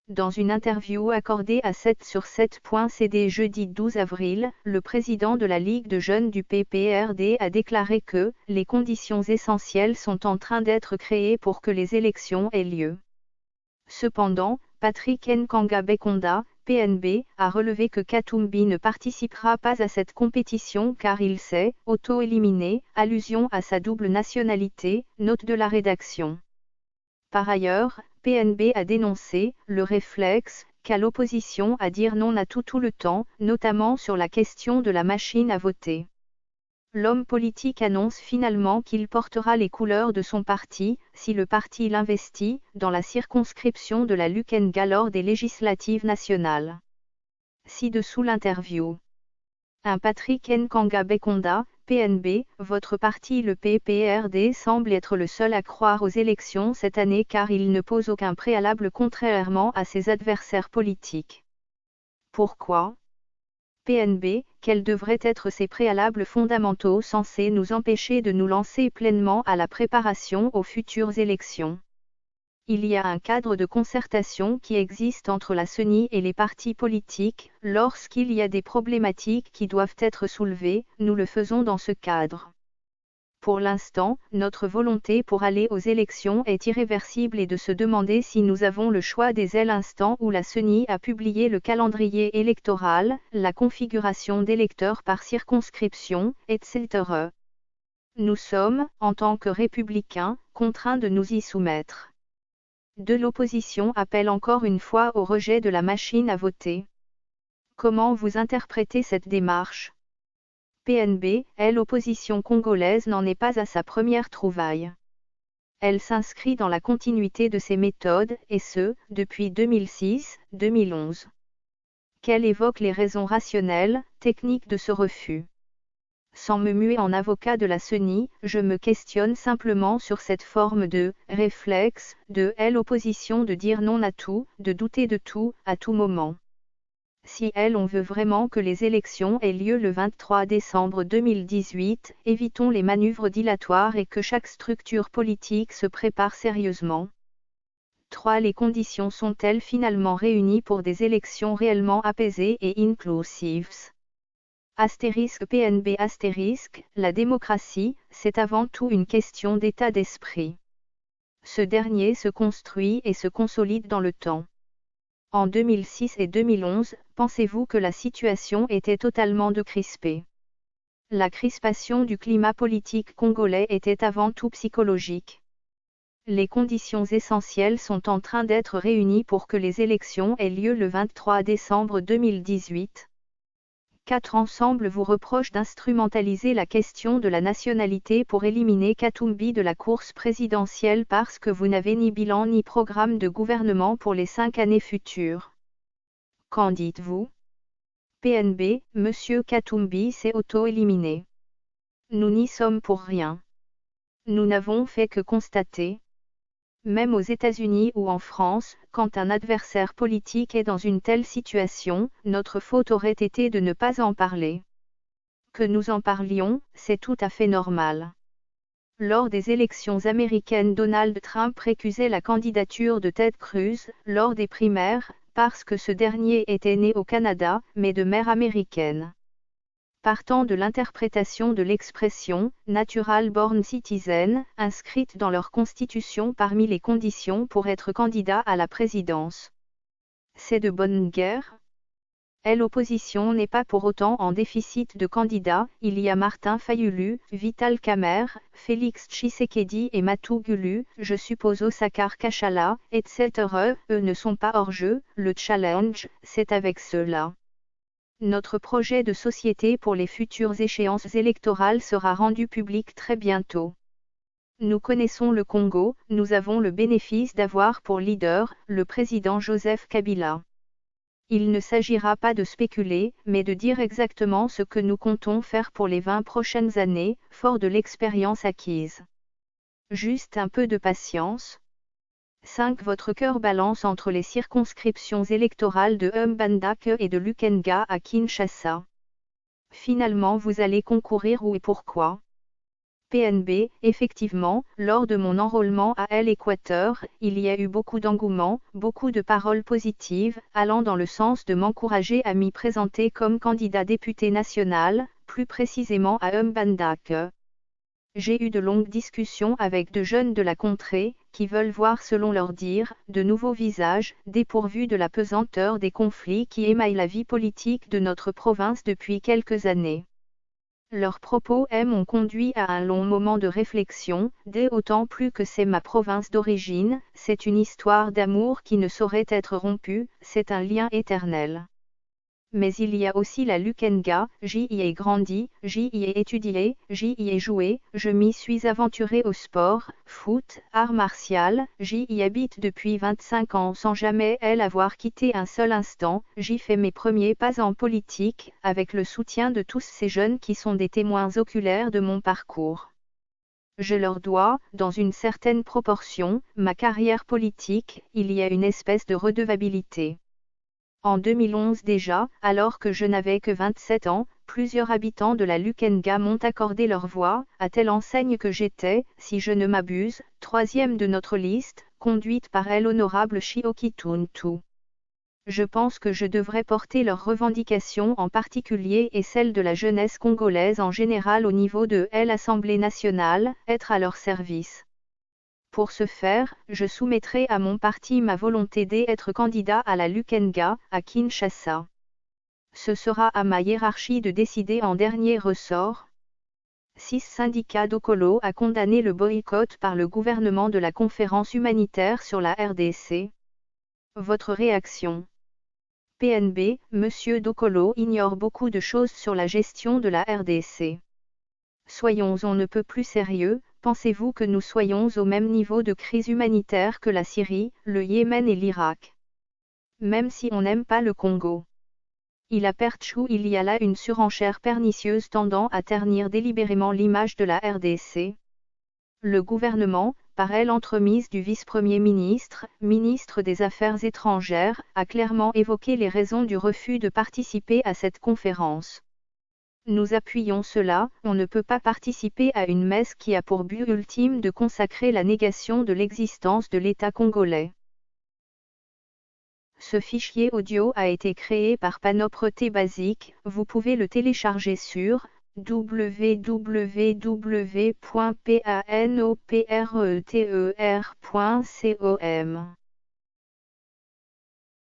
Dans une interview accordée à 7sur7.cd jeudi 12 avril, le président de la Ligue de jeunes du PPRD a déclaré que « les conditions essentielles sont en train d'être créées pour que les élections aient lieu ». Cependant, Patrick Nkanga Bekonda, PNB, a relevé que Katumbi ne participera pas à cette compétition car il s'est auto-éliminé, allusion à sa double nationalité, note de la rédaction. Par ailleurs, PNB a dénoncé le réflexe qu'a l'opposition à dire non à tout le temps, notamment sur la question de la machine à voter. L'homme politique annonce finalement qu'il portera les couleurs de son parti, si le parti l'investit, dans la circonscription de la Lukenga lors des législatives nationales. Ci-dessous l'interview. Un Patrick Nkanga Bekonda, PNB, votre parti le PPRD semble être le seul à croire aux élections cette année car il ne pose aucun préalable contrairement à ses adversaires politiques. Pourquoi ? PNB, quels devraient être ces préalables fondamentaux censés nous empêcher de nous lancer pleinement à la préparation aux futures élections ? Il y a un cadre de concertation qui existe entre la CENI et les partis politiques, lorsqu'il y a des problématiques qui doivent être soulevées, nous le faisons dans ce cadre. Pour l'instant, notre volonté pour aller aux élections est irréversible et de se demander si nous avons le choix dès l'instant où la CENI a publié le calendrier électoral, la configuration d'électeurs par circonscription, etc. Nous sommes, en tant que républicains, contraints de nous y soumettre. De l'opposition appelle encore une fois au rejet de la machine à voter. Comment vous interprétez cette démarche ? PNB, l'opposition congolaise n'en est pas à sa première trouvaille. Elle s'inscrit dans la continuité de ses méthodes, et ce, depuis 2006-2011. Qu'elle évoque les raisons rationnelles, techniques de ce refus. Sans me muer en avocat de la CENI, je me questionne simplement sur cette forme de réflexe, de l'opposition de dire non à tout, de douter de tout, à tout moment. Si on veut vraiment que les élections aient lieu le 23 décembre 2018, évitons les manœuvres dilatoires et que chaque structure politique se prépare sérieusement. 3. Les conditions sont-elles finalement réunies pour des élections réellement apaisées et inclusives ? *PNB*, la démocratie, c'est avant tout une question d'état d'esprit. Ce dernier se construit et se consolide dans le temps. En 2006 et 2011, pensez-vous que la situation était totalement décrispée ? La crispation du climat politique congolais était avant tout psychologique. Les conditions essentielles sont en train d'être réunies pour que les élections aient lieu le 23 décembre 2018. 4. Ensemble vous reproche d'instrumentaliser la question de la nationalité pour éliminer Katumbi de la course présidentielle parce que vous n'avez ni bilan ni programme de gouvernement pour les 5 années futures. Qu'en dites-vous ? PNB, Monsieur Katumbi s'est auto-éliminé. Nous n'y sommes pour rien. Nous n'avons fait que constater. Même aux États-Unis ou en France, quand un adversaire politique est dans une telle situation, notre faute aurait été de ne pas en parler. Que nous en parlions, c'est tout à fait normal. Lors des élections américaines, Donald Trump récusait la candidature de Ted Cruz, lors des primaires, parce que ce dernier était né au Canada, mais de mère américaine. Partant de l'interprétation de l'expression « natural born citizen » inscrite dans leur constitution parmi les conditions pour être candidat à la présidence. C'est de bonne guerre ? L'opposition n'est pas pour autant en déficit de candidats, il y a Martin Fayulu, Vital Kamerhe, Félix Tshisekedi et Matou Gulu, je suppose Osakar Kachala, etc. Eux ne sont pas hors jeu, le challenge, c'est avec ceux-là. Notre projet de société pour les futures échéances électorales sera rendu public très bientôt. Nous connaissons le Congo, nous avons le bénéfice d'avoir pour leader, le président Joseph Kabila. Il ne s'agira pas de spéculer, mais de dire exactement ce que nous comptons faire pour les 20 prochaines années, fort de l'expérience acquise. Juste un peu de patience. 5. Votre cœur balance entre les circonscriptions électorales de Mbandaka et de Lukenga à Kinshasa. Finalement vous allez concourir où et pourquoi ? PNB, effectivement, lors de mon enrôlement à l'Équateur, il y a eu beaucoup d'engouement, beaucoup de paroles positives, allant dans le sens de m'encourager à m'y présenter comme candidat député national, plus précisément à Mbandak. J'ai eu de longues discussions avec de jeunes de la contrée, qui veulent voir selon leur dire, de nouveaux visages, dépourvus de la pesanteur des conflits qui émaillent la vie politique de notre province depuis quelques années. Leurs propos m'ont conduit à un long moment de réflexion, d'autant plus que c'est ma province d'origine, c'est une histoire d'amour qui ne saurait être rompue, c'est un lien éternel. Mais il y a aussi la Lukenga, j'y ai grandi, j'y ai étudié, j'y ai joué, je m'y suis aventuré au sport, foot, art martial, j'y habite depuis 25 ans sans jamais avoir quitté un seul instant, j'y fais mes premiers pas en politique, avec le soutien de tous ces jeunes qui sont des témoins oculaires de mon parcours. Je leur dois, dans une certaine proportion, ma carrière politique, il y a une espèce de redevabilité. En 2011 déjà, alors que je n'avais que 27 ans, plusieurs habitants de la Lukenga m'ont accordé leur voix, à telle enseigne que j'étais, si je ne m'abuse, 3e de notre liste, conduite par l'honorable Chioki Tuntu. Je pense que je devrais porter leurs revendications en particulier et celles de la jeunesse congolaise en général au niveau de l'Assemblée nationale, être à leur service. Pour ce faire, je soumettrai à mon parti ma volonté d'être candidat à la Lukenga, à Kinshasa. Ce sera à ma hiérarchie de décider en dernier ressort. 6 syndicats d'Okolo a condamné le boycott par le gouvernement de la conférence humanitaire sur la RDC. Votre réaction? PNB, Monsieur Dokolo ignore beaucoup de choses sur la gestion de la RDC. Soyons on ne peut plus sérieux, pensez-vous que nous soyons au même niveau de crise humanitaire que la Syrie, le Yémen et l'Irak? Même si on n'aime pas le Congo. Il y a là une surenchère pernicieuse tendant à ternir délibérément l'image de la RDC. Le gouvernement, par l'entremise du vice-premier ministre, ministre des Affaires étrangères, a clairement évoqué les raisons du refus de participer à cette conférence. Nous appuyons cela, on ne peut pas participer à une messe qui a pour but ultime de consacrer la négation de l'existence de l'État congolais. Ce fichier audio a été créé par Panopreté Basic, vous pouvez le télécharger sur www.panopreter.com.